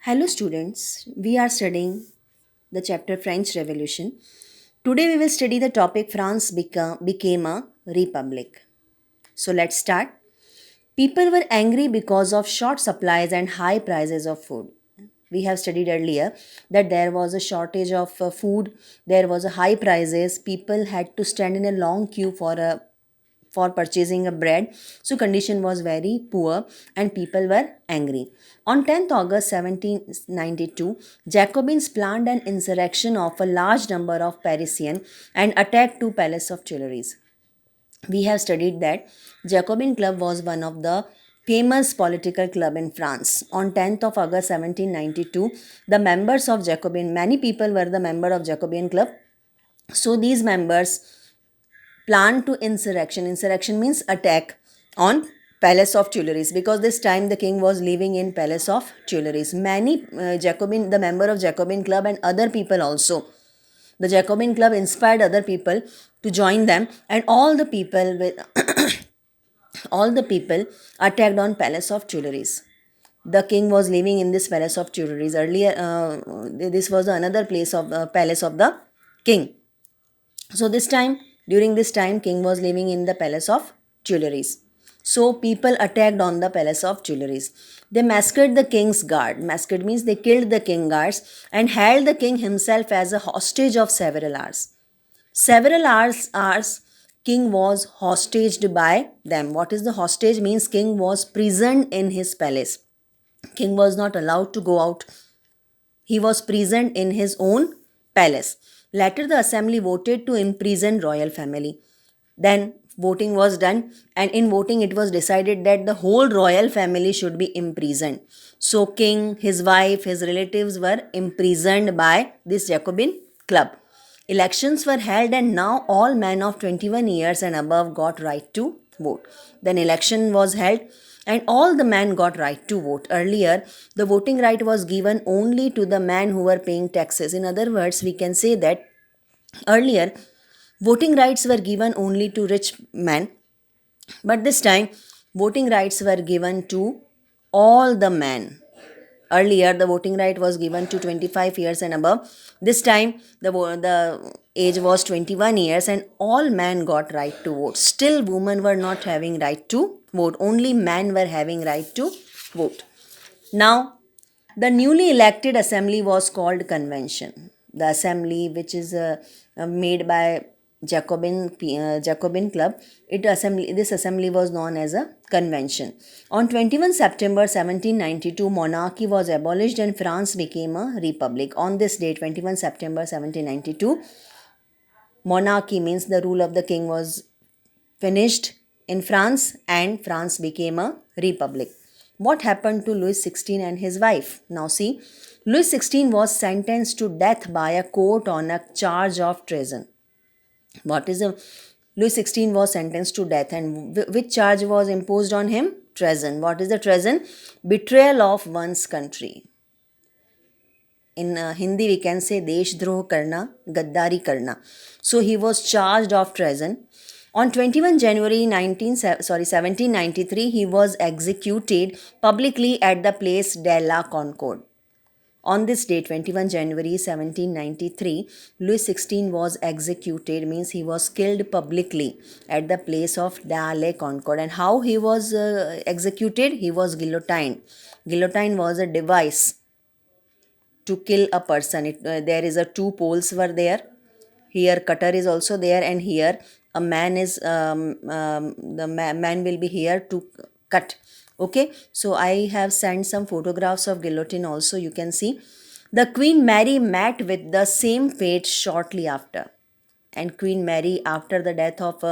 Hello, students. We are studying the chapter French Revolution. Today, we will study the topic became a republic. So, let's start. People were angry because of short supplies and high prices of food. We have studied earlier that there was a shortage of food, there was a high prices, people had to stand in a long queue for purchasing a bread, so condition was very poor and people were angry. On 10th August 1792, Jacobins planned an insurrection of a large number of Parisians and attacked two palaces of Tuileries. We have studied that Jacobin Club was one of the famous political club in France. On 10th of August 1792, the members of Jacobin, many people were the member of Jacobin Club. So these members planned to insurrection. Insurrection means attack on Palace of Tuileries, because this time the king was living in Palace of Tuileries. Many Jacobin, the member of Jacobin Club and other people also. The Jacobin Club inspired other people to join them, and all the people with all the people attacked on Palace of Tuileries. The king was living in this Palace of Tuileries. Earlier, this was another place of the palace of the king. So during this time, king was living in the palace of Tuileries. So people attacked on the palace of Tuileries. They massacred the king's guard. Massacred means they killed the king guards and held the king himself as a hostage of several hours. Several hours, king was hostaged by them. What is the hostage? Means king was prisoned in his palace. King was not allowed to go out. He was prisoned in his own palace. Later, the assembly voted to imprison royal family. Then voting was done, and in voting it was decided that the whole royal family should be imprisoned. So king, his wife, his relatives were imprisoned by this Jacobin club. Elections were held, and now all men of 21 years and above got right to vote. Then election was held, and all the men got right to vote. Earlier, the voting right was given only to the men who were paying taxes. In other words, we can say that earlier voting rights were given only to rich men, but this time voting rights were given to all the men. Earlier, the voting right was given to 25 years and above. This time, the age was 21 years and all men got right to vote. Still, women were not having right to vote. Only men were having right to vote. Now, the newly elected assembly was called convention. The assembly, which is made by Jacobin Club, this assembly was known as a convention. On 21 September 1792, monarchy was abolished and France became a republic. On this day, 21 September 1792, monarchy means the rule of the king was finished in France and France became a republic. What happened to Louis XVI and his wife? Now see, Louis XVI was sentenced to death by a court on a charge of treason. What is a Louis XVI was sentenced to death, and which charge was imposed on him? Treason. What is the treason? Betrayal of one's country. In Hindi we can say deshdroh karna, gaddari karna. So he was charged of treason. On 21 January 1793, he was executed publicly at the place de la Concorde. On this day, 21 January 1793, Louis XVI was executed, means he was killed publicly at the place of de la Concorde. And how he was executed? He was guillotined. Guillotine was a device to kill a person. There is a two poles were there. Here cutter is also there, and here a man is man will be here to cut. Okay, so I have sent some photographs of guillotine also. You can see the Queen Mary met with the same fate shortly after, and Queen Mary, after the death of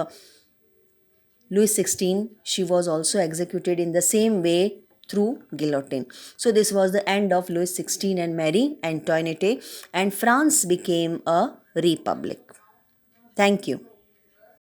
Louis XVI, she was also executed in the same way through guillotine. So this was the end of Louis XVI and Marie Antoinette, and France became a republic. Thank you.